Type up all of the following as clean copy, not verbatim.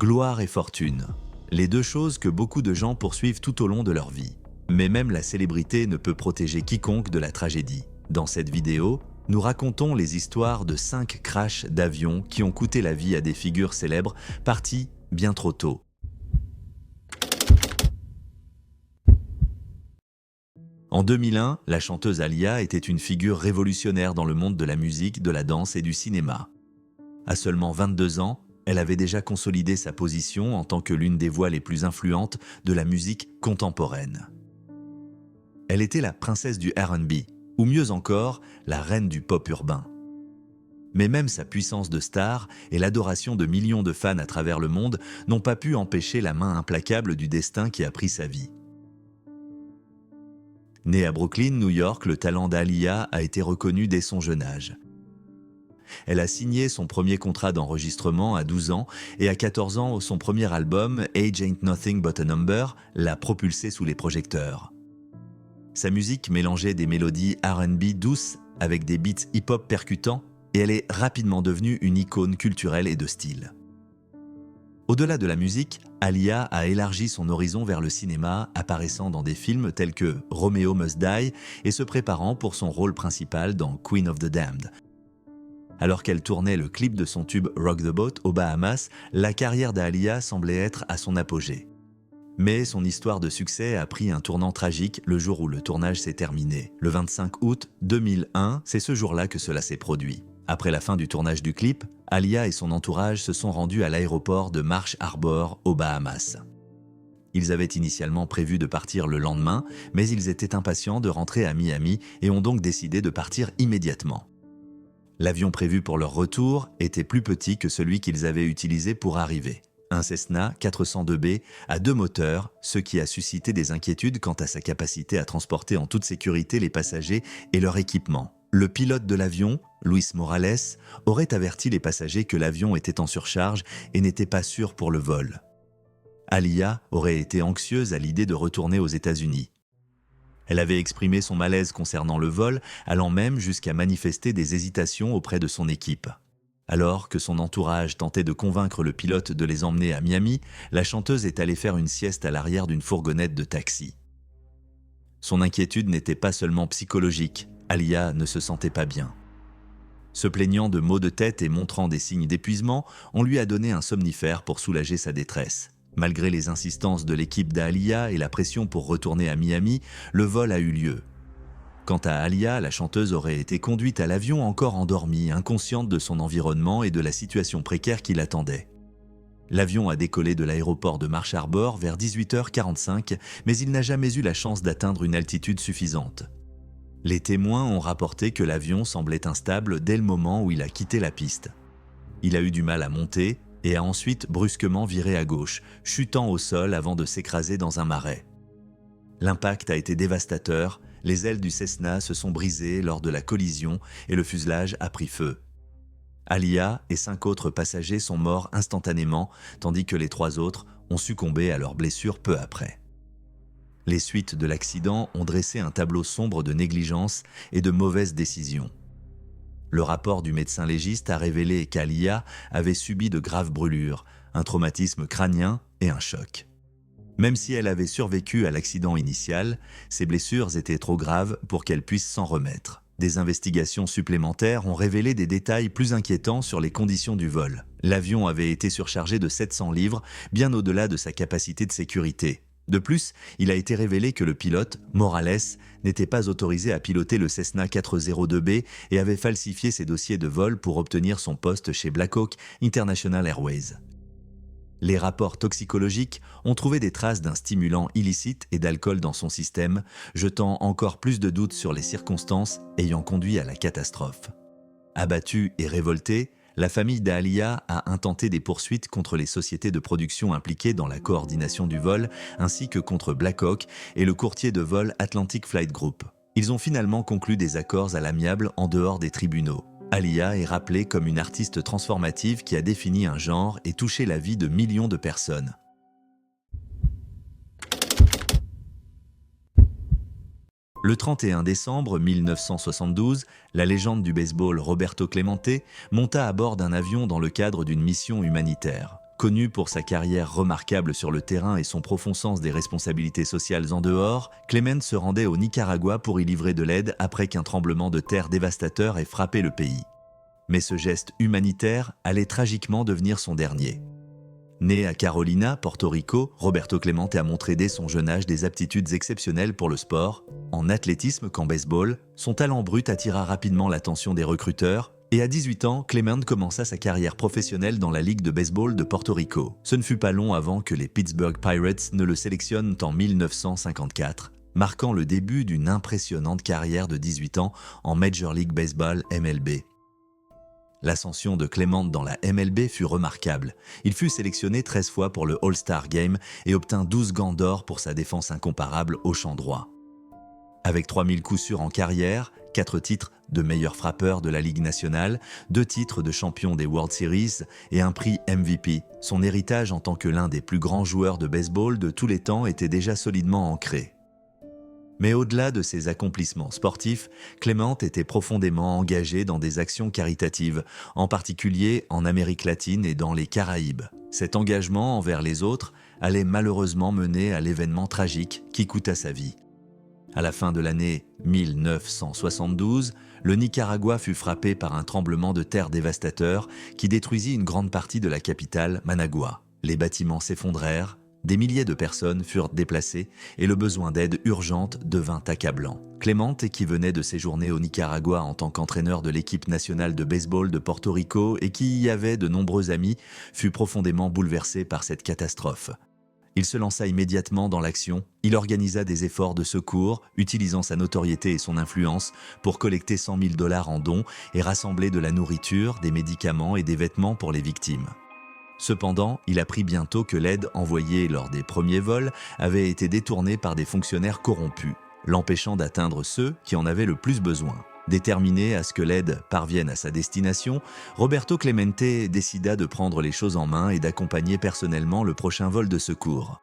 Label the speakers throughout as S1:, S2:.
S1: Gloire et fortune, les deux choses que beaucoup de gens poursuivent tout au long de leur vie. Mais même la célébrité ne peut protéger quiconque de la tragédie. Dans cette vidéo, nous racontons les histoires de 5 crashs d'avions qui ont coûté la vie à des figures célèbres parties bien trop tôt. En 2001, la chanteuse Aaliyah était une figure révolutionnaire dans le monde de la musique, de la danse et du cinéma. À seulement 22 ans, elle avait déjà consolidé sa position en tant que l'une des voix les plus influentes de la musique contemporaine. Elle était la princesse du R&B, ou mieux encore, la reine du pop urbain. Mais même sa puissance de star et l'adoration de millions de fans à travers le monde n'ont pas pu empêcher la main implacable du destin qui a pris sa vie. Née à Brooklyn, New York, le talent d'Aaliyah a été reconnu dès son jeune âge. Elle a signé son premier contrat d'enregistrement à 12 ans et à 14 ans, son premier album, Age Ain't Nothing But a Number, l'a propulsé sous les projecteurs. Sa musique mélangeait des mélodies R&B douces avec des beats hip-hop percutants et elle est rapidement devenue une icône culturelle et de style. Au-delà de la musique, Aaliyah a élargi son horizon vers le cinéma, apparaissant dans des films tels que Romeo Must Die et se préparant pour son rôle principal dans Queen of the Damned. Alors qu'elle tournait le clip de son tube Rock the Boat aux Bahamas, la carrière d'Aaliyah semblait être à son apogée. Mais son histoire de succès a pris un tournant tragique le jour où le tournage s'est terminé. Le 25 août 2001, c'est ce jour-là que cela s'est produit. Après la fin du tournage du clip, Aaliyah et son entourage se sont rendus à l'aéroport de Marsh Harbor aux Bahamas. Ils avaient initialement prévu de partir le lendemain, mais ils étaient impatients de rentrer à Miami et ont donc décidé de partir immédiatement. L'avion prévu pour leur retour était plus petit que celui qu'ils avaient utilisé pour arriver. Un Cessna 402B à 2 moteurs, ce qui a suscité des inquiétudes quant à sa capacité à transporter en toute sécurité les passagers et leur équipement. Le pilote de l'avion, Luis Morales, aurait averti les passagers que l'avion était en surcharge et n'était pas sûr pour le vol. Aaliyah aurait été anxieuse à l'idée de retourner aux États-Unis. Elle avait exprimé son malaise concernant le vol, allant même jusqu'à manifester des hésitations auprès de son équipe. Alors que son entourage tentait de convaincre le pilote de les emmener à Miami, la chanteuse est allée faire une sieste à l'arrière d'une fourgonnette de taxi. Son inquiétude n'était pas seulement psychologique, Aaliyah ne se sentait pas bien. Se plaignant de maux de tête et montrant des signes d'épuisement, on lui a donné un somnifère pour soulager sa détresse. Malgré les insistances de l'équipe d'Aaliyah et la pression pour retourner à Miami, le vol a eu lieu. Quant à Aaliyah, la chanteuse aurait été conduite à l'avion encore endormie, inconsciente de son environnement et de la situation précaire qui l'attendait. L'avion a décollé de l'aéroport de Marsh Harbor vers 18h45, mais il n'a jamais eu la chance d'atteindre une altitude suffisante. Les témoins ont rapporté que l'avion semblait instable dès le moment où il a quitté la piste. Il a eu du mal à monter et a ensuite brusquement viré à gauche, chutant au sol avant de s'écraser dans un marais. L'impact a été dévastateur, les ailes du Cessna se sont brisées lors de la collision et le fuselage a pris feu. Aaliyah et 5 autres passagers sont morts instantanément, tandis que les 3 autres ont succombé à leurs blessures peu après. Les suites de l'accident ont dressé un tableau sombre de négligence et de mauvaises décisions. Le rapport du médecin légiste a révélé qu'Aaliyah avait subi de graves brûlures, un traumatisme crânien et un choc. Même si elle avait survécu à l'accident initial, ses blessures étaient trop graves pour qu'elle puisse s'en remettre. Des investigations supplémentaires ont révélé des détails plus inquiétants sur les conditions du vol. L'avion avait été surchargé de 700 livres, bien au-delà de sa capacité de sécurité. De plus, il a été révélé que le pilote, Morales, n'était pas autorisé à piloter le Cessna 402B et avait falsifié ses dossiers de vol pour obtenir son poste chez Black Hawk International Airways. Les rapports toxicologiques ont trouvé des traces d'un stimulant illicite et d'alcool dans son système, jetant encore plus de doutes sur les circonstances ayant conduit à la catastrophe. Abattue et révoltée, la famille d'Aaliyah a intenté des poursuites contre les sociétés de production impliquées dans la coordination du vol, ainsi que contre Black Hawk et le courtier de vol Atlantic Flight Group. Ils ont finalement conclu des accords à l'amiable en dehors des tribunaux. Aaliyah est rappelée comme une artiste transformative qui a défini un genre et touché la vie de millions de personnes. Le 31 décembre 1972, la légende du baseball Roberto Clemente monta à bord d'un avion dans le cadre d'une mission humanitaire. Connu pour sa carrière remarquable sur le terrain et son profond sens des responsabilités sociales en dehors, Clement se rendait au Nicaragua pour y livrer de l'aide après qu'un tremblement de terre dévastateur ait frappé le pays. Mais ce geste humanitaire allait tragiquement devenir son dernier. Né à Carolina, Porto Rico, Roberto Clemente a montré dès son jeune âge des aptitudes exceptionnelles pour le sport. En athlétisme qu'en baseball, son talent brut attira rapidement l'attention des recruteurs, et à 18 ans, Clement commença sa carrière professionnelle dans la Ligue de baseball de Porto Rico. Ce ne fut pas long avant que les Pittsburgh Pirates ne le sélectionnent en 1954, marquant le début d'une impressionnante carrière de 18 ans en Major League Baseball MLB. L'ascension de Clement dans la MLB fut remarquable. Il fut sélectionné 13 fois pour le All-Star Game et obtint 12 gants d'or pour sa défense incomparable au champ droit. Avec 3000 coups sûrs en carrière, 4 titres de meilleur frappeur de la Ligue nationale, 2 titres de champion des World Series et un prix MVP, son héritage en tant que l'un des plus grands joueurs de baseball de tous les temps était déjà solidement ancré. Mais au-delà de ses accomplissements sportifs, Clement était profondément engagé dans des actions caritatives, en particulier en Amérique latine et dans les Caraïbes. Cet engagement envers les autres allait malheureusement mener à l'événement tragique qui coûta sa vie. À la fin de l'année 1972, le Nicaragua fut frappé par un tremblement de terre dévastateur qui détruisit une grande partie de la capitale, Managua. Les bâtiments s'effondrèrent, des milliers de personnes furent déplacées et le besoin d'aide urgente devint accablant. Clement, qui venait de séjourner au Nicaragua en tant qu'entraîneur de l'équipe nationale de baseball de Porto Rico et qui y avait de nombreux amis, fut profondément bouleversé par cette catastrophe. Il se lança immédiatement dans l'action, il organisa des efforts de secours, utilisant sa notoriété et son influence pour collecter 100 000 $ en dons et rassembler de la nourriture, des médicaments et des vêtements pour les victimes. Cependant, il apprit bientôt que l'aide envoyée lors des premiers vols avait été détournée par des fonctionnaires corrompus, l'empêchant d'atteindre ceux qui en avaient le plus besoin. Déterminé à ce que l'aide parvienne à sa destination, Roberto Clemente décida de prendre les choses en main et d'accompagner personnellement le prochain vol de secours.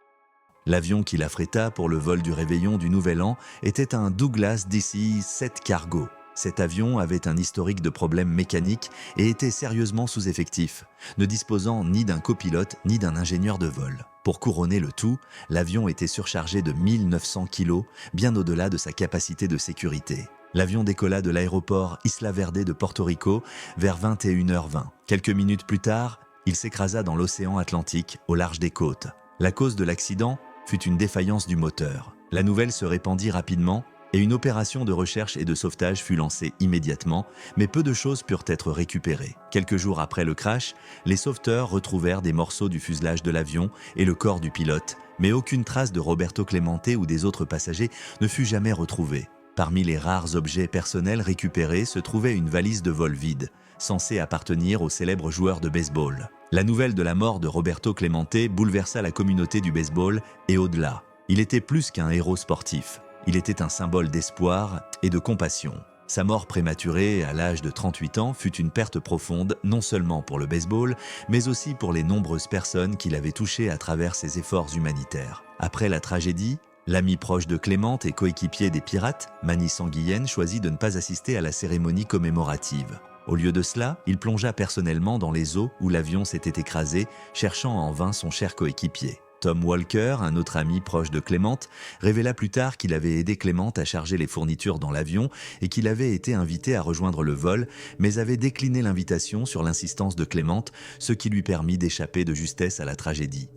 S1: L'avion qu'il affréta pour le vol du réveillon du Nouvel An était un Douglas DC-7 Cargo. Cet avion avait un historique de problèmes mécaniques et était sérieusement sous-effectif, ne disposant ni d'un copilote ni d'un ingénieur de vol. Pour couronner le tout, l'avion était surchargé de 1900 kg, bien au-delà de sa capacité de sécurité. L'avion décolla de l'aéroport Isla Verde de Porto Rico vers 21h20. Quelques minutes plus tard, il s'écrasa dans l'océan Atlantique, au large des côtes. La cause de l'accident fut une défaillance du moteur. La nouvelle se répandit rapidement et une opération de recherche et de sauvetage fut lancée immédiatement, mais peu de choses purent être récupérées. Quelques jours après le crash, les sauveteurs retrouvèrent des morceaux du fuselage de l'avion et le corps du pilote, mais aucune trace de Roberto Clemente ou des autres passagers ne fut jamais retrouvée. Parmi les rares objets personnels récupérés se trouvait une valise de vol vide, censée appartenir au célèbre joueur de baseball. La nouvelle de la mort de Roberto Clemente bouleversa la communauté du baseball et au-delà. Il était plus qu'un héros sportif. Il était un symbole d'espoir et de compassion. Sa mort prématurée à l'âge de 38 ans fut une perte profonde, non seulement pour le baseball, mais aussi pour les nombreuses personnes qu'il avait touchées à travers ses efforts humanitaires. Après la tragédie, l'ami proche de Clement et coéquipier des Pirates, Manny Sanguillen, choisit de ne pas assister à la cérémonie commémorative. Au lieu de cela, il plongea personnellement dans les eaux où l'avion s'était écrasé, cherchant en vain son cher coéquipier. Tom Walker, un autre ami proche de Clement, révéla plus tard qu'il avait aidé Clement à charger les fournitures dans l'avion et qu'il avait été invité à rejoindre le vol, mais avait décliné l'invitation sur l'insistance de Clement, ce qui lui permit d'échapper de justesse à la tragédie.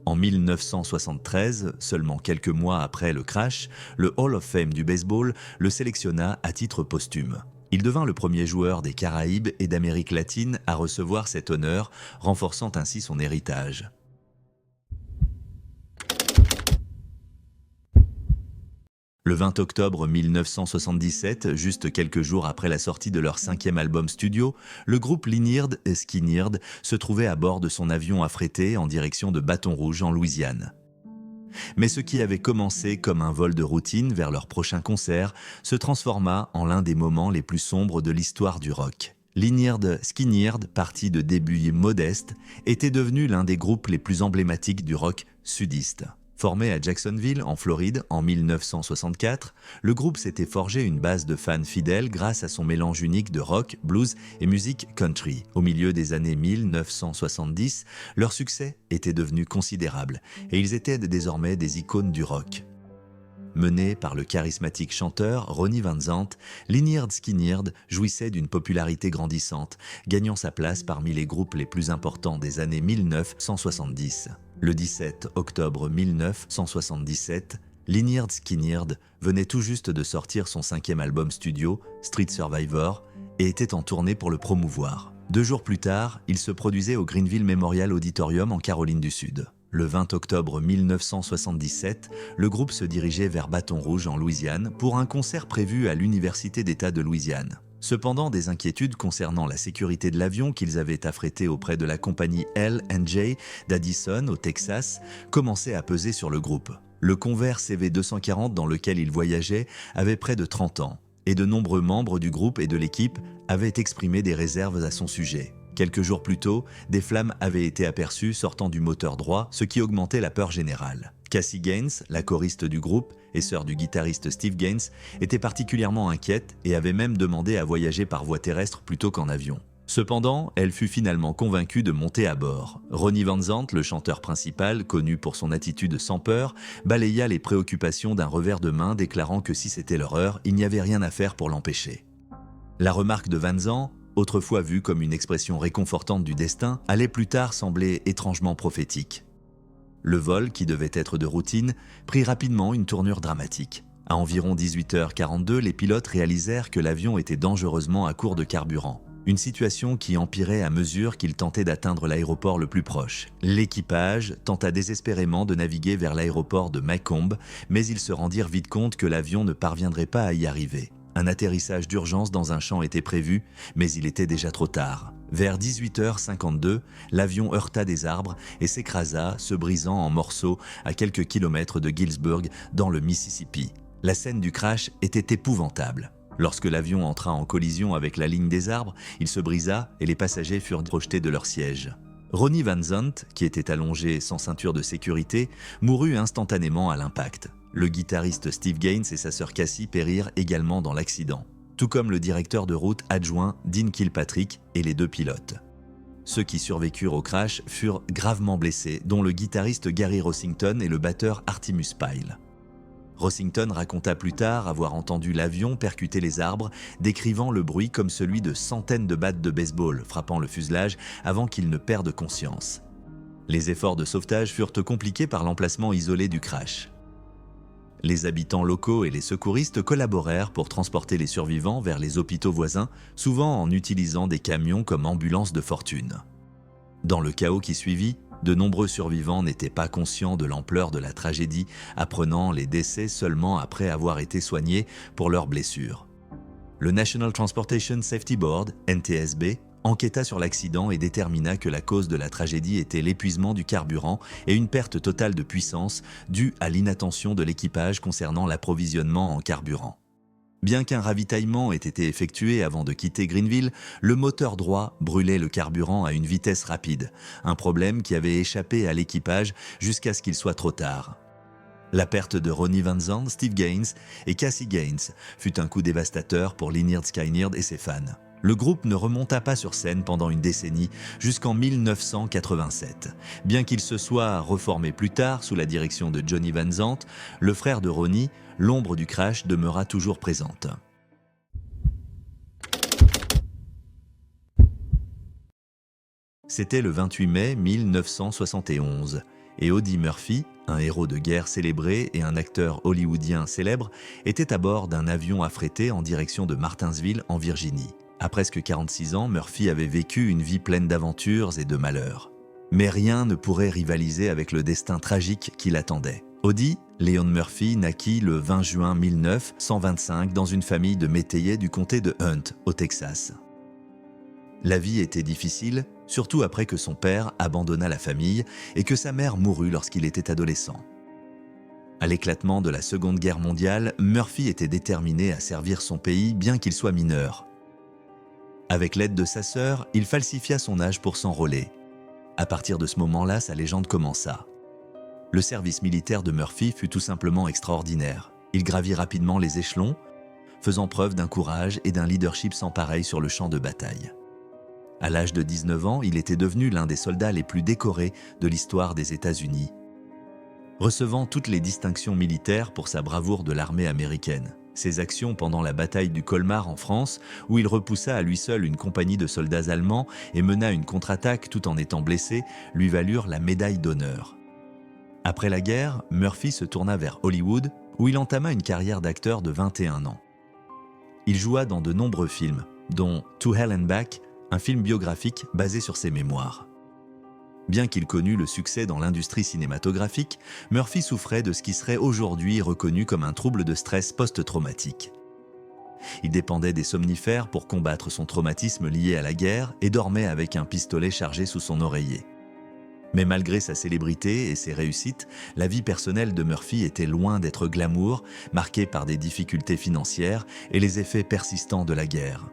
S1: En 1973, seulement quelques mois après le crash, le Hall of Fame du baseball le sélectionna à titre posthume. Il devint le premier joueur des Caraïbes et d'Amérique latine à recevoir cet honneur, renforçant ainsi son héritage. Le 20 octobre 1977, juste quelques jours après la sortie de leur 5e album studio, le groupe Lynyrd Skynyrd se trouvait à bord de son avion affrété en direction de Baton Rouge en Louisiane. Mais ce qui avait commencé comme un vol de routine vers leur prochain concert se transforma en l'un des moments les plus sombres de l'histoire du rock. Lynyrd Skynyrd, parti de débuts modestes, était devenu l'un des groupes les plus emblématiques du rock sudiste. Formé à Jacksonville, en Floride, en 1964, le groupe s'était forgé une base de fans fidèles grâce à son mélange unique de rock, blues et musique country. Au milieu des années 1970, leur succès était devenu considérable et ils étaient désormais des icônes du rock. Mené par le charismatique chanteur Ronnie Van Zant, Lynyrd Skynyrd jouissait d'une popularité grandissante, gagnant sa place parmi les groupes les plus importants des années 1970. Le 17 octobre 1977, Lynyrd Skynyrd venait tout juste de sortir son 5e album studio, Street Survivor, et était en tournée pour le promouvoir. 2 jours plus tard, il se produisait au Greenville Memorial Auditorium en Caroline du Sud. Le 20 octobre 1977, le groupe se dirigeait vers Baton Rouge en Louisiane pour un concert prévu à l'Université d'État de Louisiane. Cependant, des inquiétudes concernant la sécurité de l'avion qu'ils avaient affrété auprès de la compagnie L&J d'Addison, au Texas, commençaient à peser sur le groupe. Le Convair CV240 dans lequel ils voyageaient avait près de 30 ans, et de nombreux membres du groupe et de l'équipe avaient exprimé des réserves à son sujet. Quelques jours plus tôt, des flammes avaient été aperçues sortant du moteur droit, ce qui augmentait la peur générale. Cassie Gaines, la choriste du groupe et sœur du guitariste Steve Gaines, était particulièrement inquiète et avait même demandé à voyager par voie terrestre plutôt qu'en avion. Cependant, elle fut finalement convaincue de monter à bord. Ronnie Van Zant, le chanteur principal, connu pour son attitude sans peur, balaya les préoccupations d'un revers de main, déclarant que si c'était leur heure, il n'y avait rien à faire pour l'empêcher. La remarque de Van Zant, autrefois vue comme une expression réconfortante du destin, allait plus tard sembler étrangement prophétique. Le vol, qui devait être de routine, prit rapidement une tournure dramatique. À environ 18h42, les pilotes réalisèrent que l'avion était dangereusement à court de carburant. Une situation qui empirait à mesure qu'ils tentaient d'atteindre l'aéroport le plus proche. L'équipage tenta désespérément de naviguer vers l'aéroport de Macomb, mais ils se rendirent vite compte que l'avion ne parviendrait pas à y arriver. Un atterrissage d'urgence dans un champ était prévu, mais il était déjà trop tard. Vers 18h52, l'avion heurta des arbres et s'écrasa, se brisant en morceaux à quelques kilomètres de Gillsburg, dans le Mississippi. La scène du crash était épouvantable. Lorsque l'avion entra en collision avec la ligne des arbres, il se brisa et les passagers furent projetés de leur siège. Ronnie Van Zant, qui était allongé sans ceinture de sécurité, mourut instantanément à l'impact. Le guitariste Steve Gaines et sa sœur Cassie périrent également dans l'accident, tout comme le directeur de route adjoint Dean Kilpatrick et les 2 pilotes. Ceux qui survécurent au crash furent gravement blessés, dont le guitariste Gary Rossington et le batteur Artemus Pyle. Rossington raconta plus tard avoir entendu l'avion percuter les arbres, décrivant le bruit comme celui de centaines de battes de baseball frappant le fuselage avant qu'il ne perde conscience. Les efforts de sauvetage furent compliqués par l'emplacement isolé du crash. Les habitants locaux et les secouristes collaborèrent pour transporter les survivants vers les hôpitaux voisins, souvent en utilisant des camions comme ambulances de fortune. Dans le chaos qui suivit, de nombreux survivants n'étaient pas conscients de l'ampleur de la tragédie, apprenant les décès seulement après avoir été soignés pour leurs blessures. Le National Transportation Safety Board, NTSB, enquêta sur l'accident et détermina que la cause de la tragédie était l'épuisement du carburant et une perte totale de puissance due à l'inattention de l'équipage concernant l'approvisionnement en carburant. Bien qu'un ravitaillement ait été effectué avant de quitter Greenville, le moteur droit brûlait le carburant à une vitesse rapide, un problème qui avait échappé à l'équipage jusqu'à ce qu'il soit trop tard. La perte de Ronnie Van Zant, Steve Gaines et Cassie Gaines fut un coup dévastateur pour Lynyrd Skynyrd et ses fans. Le groupe ne remonta pas sur scène pendant une décennie, jusqu'en 1987. Bien qu'il se soit reformé plus tard sous la direction de Johnny Van Zant, le frère de Ronnie, l'ombre du crash demeura toujours présente. C'était le 28 mai 1971, et Audie Murphy, un héros de guerre célébré et un acteur hollywoodien célèbre, était à bord d'un avion affrété en direction de Martinsville, en Virginie. À presque 46 ans, Murphy avait vécu une vie pleine d'aventures et de malheurs. Mais rien ne pourrait rivaliser avec le destin tragique qui l'attendait. Audie, Leon Murphy, naquit le 20 juin 1925 dans une famille de métayers du comté de Hunt, au Texas. La vie était difficile, surtout après que son père abandonna la famille et que sa mère mourut lorsqu'il était adolescent. À l'éclatement de la Seconde Guerre mondiale, Murphy était déterminé à servir son pays bien qu'il soit mineur. Avec l'aide de sa sœur, il falsifia son âge pour s'enrôler. À partir de ce moment-là, sa légende commença. Le service militaire de Murphy fut tout simplement extraordinaire. Il gravit rapidement les échelons, faisant preuve d'un courage et d'un leadership sans pareil sur le champ de bataille. À l'âge de 19 ans, il était devenu l'un des soldats les plus décorés de l'histoire des États-Unis, recevant toutes les distinctions militaires pour sa bravoure de l'armée américaine. Ses actions pendant la bataille du Colmar en France, où il repoussa à lui seul une compagnie de soldats allemands et mena une contre-attaque tout en étant blessé, lui valurent la médaille d'honneur. Après la guerre, Murphy se tourna vers Hollywood, où il entama une carrière d'acteur de 21 ans. Il joua dans de nombreux films, dont To Hell and Back, un film biographique basé sur ses mémoires. Bien qu'il connût le succès dans l'industrie cinématographique, Murphy souffrait de ce qui serait aujourd'hui reconnu comme un trouble de stress post-traumatique. Il dépendait des somnifères pour combattre son traumatisme lié à la guerre et dormait avec un pistolet chargé sous son oreiller. Mais malgré sa célébrité et ses réussites, la vie personnelle de Murphy était loin d'être glamour, marquée par des difficultés financières et les effets persistants de la guerre.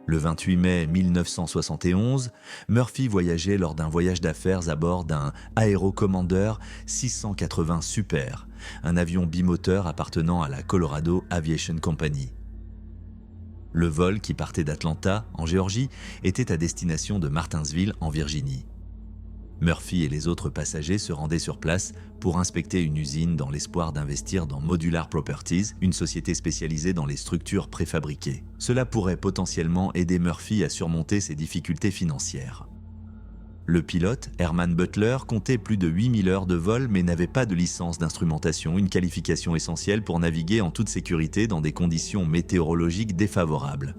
S1: Le 28 mai 1971, Murphy voyageait lors d'un voyage d'affaires à bord d'un Aero Commander 680 Super, un avion bimoteur appartenant à la Colorado Aviation Company. Le vol, qui partait d'Atlanta, en Géorgie, était à destination de Martinsville, en Virginie. Murphy et les autres passagers se rendaient sur place pour inspecter une usine dans l'espoir d'investir dans Modular Properties, une société spécialisée dans les structures préfabriquées. Cela pourrait potentiellement aider Murphy à surmonter ses difficultés financières. Le pilote, Herman Butler, comptait plus de 8000 heures de vol mais n'avait pas de licence d'instrumentation, une qualification essentielle pour naviguer en toute sécurité dans des conditions météorologiques défavorables.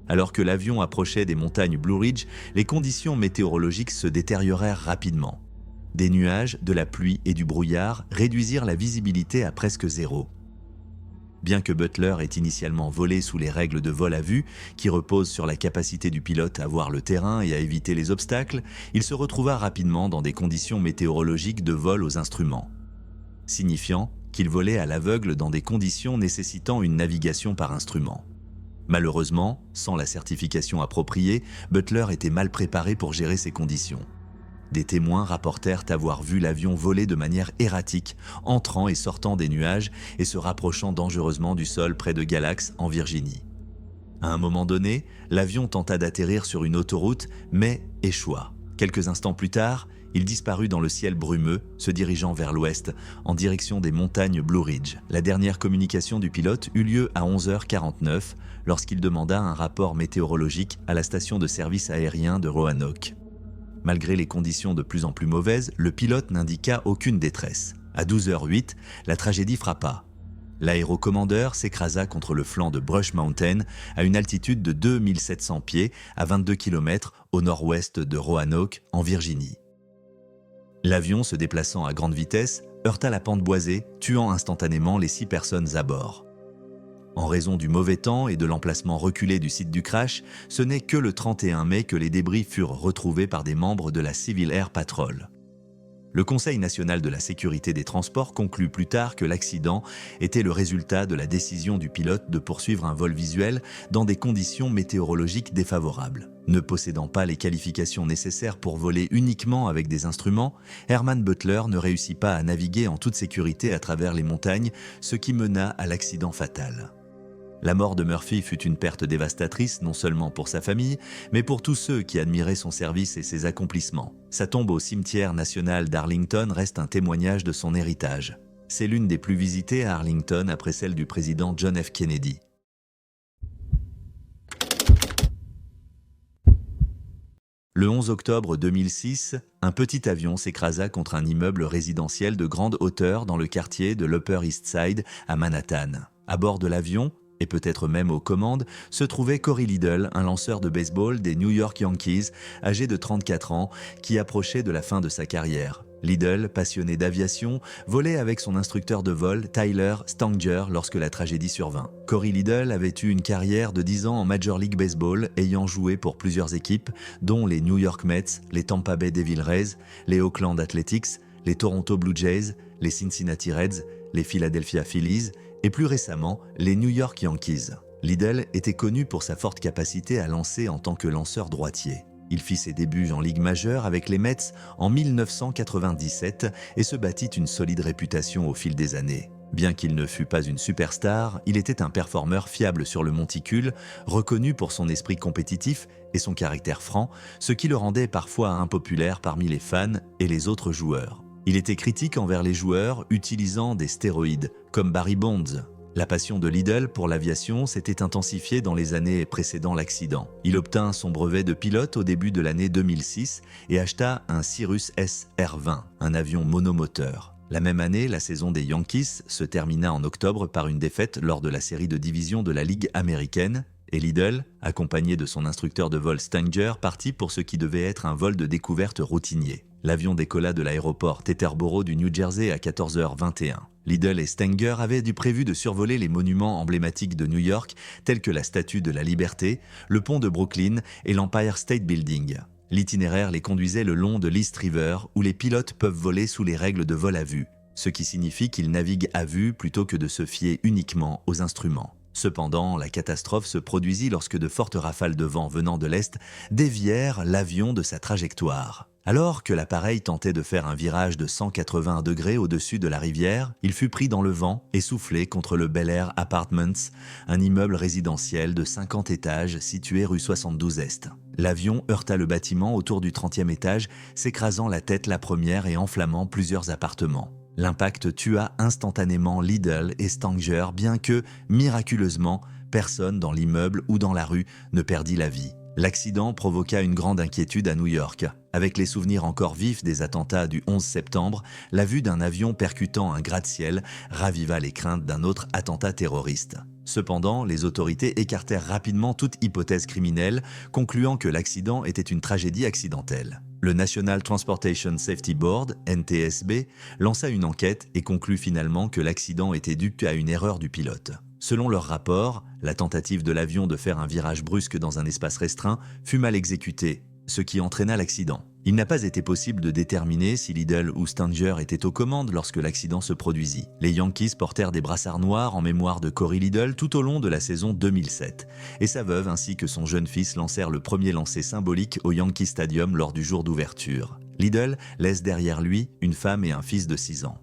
S1: Alors que l'avion approchait des montagnes Blue Ridge, les conditions météorologiques se détériorèrent rapidement. Des nuages, de la pluie et du brouillard réduisirent la visibilité à presque zéro. Bien que Butler ait initialement volé sous les règles de vol à vue, qui reposent sur la capacité du pilote à voir le terrain et à éviter les obstacles, il se retrouva rapidement dans des conditions météorologiques de vol aux instruments, signifiant qu'il volait à l'aveugle dans des conditions nécessitant une navigation par instrument. Malheureusement, sans la certification appropriée, Butler était mal préparé pour gérer ces conditions. Des témoins rapportèrent avoir vu l'avion voler de manière erratique, entrant et sortant des nuages et se rapprochant dangereusement du sol près de Galax, en Virginie. À un moment donné, l'avion tenta d'atterrir sur une autoroute, mais échoua. Quelques instants plus tard, il disparut dans le ciel brumeux, se dirigeant vers l'ouest, en direction des montagnes Blue Ridge. La dernière communication du pilote eut lieu à 11h49, lorsqu'il demanda un rapport météorologique à la station de service aérien de Roanoke. Malgré les conditions de plus en plus mauvaises, le pilote n'indiqua aucune détresse. À 12h08, la tragédie frappa. L'Aero Commander s'écrasa contre le flanc de Brush Mountain à une altitude de 2700 pieds, à 22 km au nord-ouest de Roanoke, en Virginie. L'avion, se déplaçant à grande vitesse, heurta la pente boisée, tuant instantanément les 6 personnes à bord. En raison du mauvais temps et de l'emplacement reculé du site du crash, ce n'est que le 31 mai que les débris furent retrouvés par des membres de la Civil Air Patrol. Le Conseil national de la sécurité des transports conclut plus tard que l'accident était le résultat de la décision du pilote de poursuivre un vol visuel dans des conditions météorologiques défavorables. Ne possédant pas les qualifications nécessaires pour voler uniquement avec des instruments, Herman Butler ne réussit pas à naviguer en toute sécurité à travers les montagnes, ce qui mena à l'accident fatal. La mort de Murphy fut une perte dévastatrice non seulement pour sa famille, mais pour tous ceux qui admiraient son service et ses accomplissements. Sa tombe au cimetière national d'Arlington reste un témoignage de son héritage. C'est l'une des plus visitées à Arlington après celle du président John F. Kennedy. Le 11 octobre 2006, un petit avion s'écrasa contre un immeuble résidentiel de grande hauteur dans le quartier de l'Upper East Side à Manhattan. À bord de l'avion, et peut-être même aux commandes, se trouvait Corey Liddell, un lanceur de baseball des New York Yankees, âgé de 34 ans, qui approchait de la fin de sa carrière. Liddell, passionné d'aviation, volait avec son instructeur de vol, Tyler Stanger, lorsque la tragédie survint. Corey Liddell avait eu une carrière de 10 ans en Major League Baseball, ayant joué pour plusieurs équipes, dont les New York Mets, les Tampa Bay Devil Rays, les Oakland Athletics, les Toronto Blue Jays, les Cincinnati Reds, les Philadelphia Phillies, et plus récemment, les New York Yankees. Liddell était connu pour sa forte capacité à lancer en tant que lanceur droitier. Il fit ses débuts en Ligue majeure avec les Mets en 1997 et se bâtit une solide réputation au fil des années. Bien qu'il ne fût pas une superstar, il était un performeur fiable sur le monticule, reconnu pour son esprit compétitif et son caractère franc, ce qui le rendait parfois impopulaire parmi les fans et les autres joueurs. Il était critique envers les joueurs utilisant des stéroïdes, comme Barry Bonds. La passion de Liddell pour l'aviation s'était intensifiée dans les années précédant l'accident. Il obtint son brevet de pilote au début de l'année 2006 et acheta un Cirrus SR-20, un avion monomoteur. La même année, la saison des Yankees se termina en octobre par une défaite lors de la série de division de la Ligue américaine, et Liddell, accompagné de son instructeur de vol Stanger, partit pour ce qui devait être un vol de découverte routinier. L'avion décolla de l'aéroport Teterboro du New Jersey à 14h21. Liddell et Stanger avaient du prévu de survoler les monuments emblématiques de New York, tels que la Statue de la Liberté, le pont de Brooklyn et l'Empire State Building. L'itinéraire les conduisait le long de l'East River, où les pilotes peuvent voler sous les règles de vol à vue, ce qui signifie qu'ils naviguent à vue plutôt que de se fier uniquement aux instruments. Cependant, la catastrophe se produisit lorsque de fortes rafales de vent venant de l'est dévièrent l'avion de sa trajectoire. Alors que l'appareil tentait de faire un virage de 180 degrés au-dessus de la rivière, il fut pris dans le vent et soufflé contre le Bel Air Apartments, un immeuble résidentiel de 50 étages situé rue 72 Est. L'avion heurta le bâtiment autour du 30e étage, s'écrasant la tête la première et enflammant plusieurs appartements. L'impact tua instantanément Liddell et Stanger, bien que, miraculeusement, personne dans l'immeuble ou dans la rue ne perdit la vie. L'accident provoqua une grande inquiétude à New York. Avec les souvenirs encore vifs des attentats du 11 septembre, la vue d'un avion percutant un gratte-ciel raviva les craintes d'un autre attentat terroriste. Cependant, les autorités écartèrent rapidement toute hypothèse criminelle, concluant que l'accident était une tragédie accidentelle. Le National Transportation Safety Board, NTSB, lança une enquête et conclut finalement que l'accident était dû à une erreur du pilote. Selon leur rapport, la tentative de l'avion de faire un virage brusque dans un espace restreint fut mal exécutée, ce qui entraîna l'accident. Il n'a pas été possible de déterminer si Liddell ou Stanger étaient aux commandes lorsque l'accident se produisit. Les Yankees portèrent des brassards noirs en mémoire de Corey Liddell tout au long de la saison 2007, et sa veuve ainsi que son jeune fils lancèrent le premier lancer symbolique au Yankee Stadium lors du jour d'ouverture. Liddell laisse derrière lui une femme et un fils de 6 ans.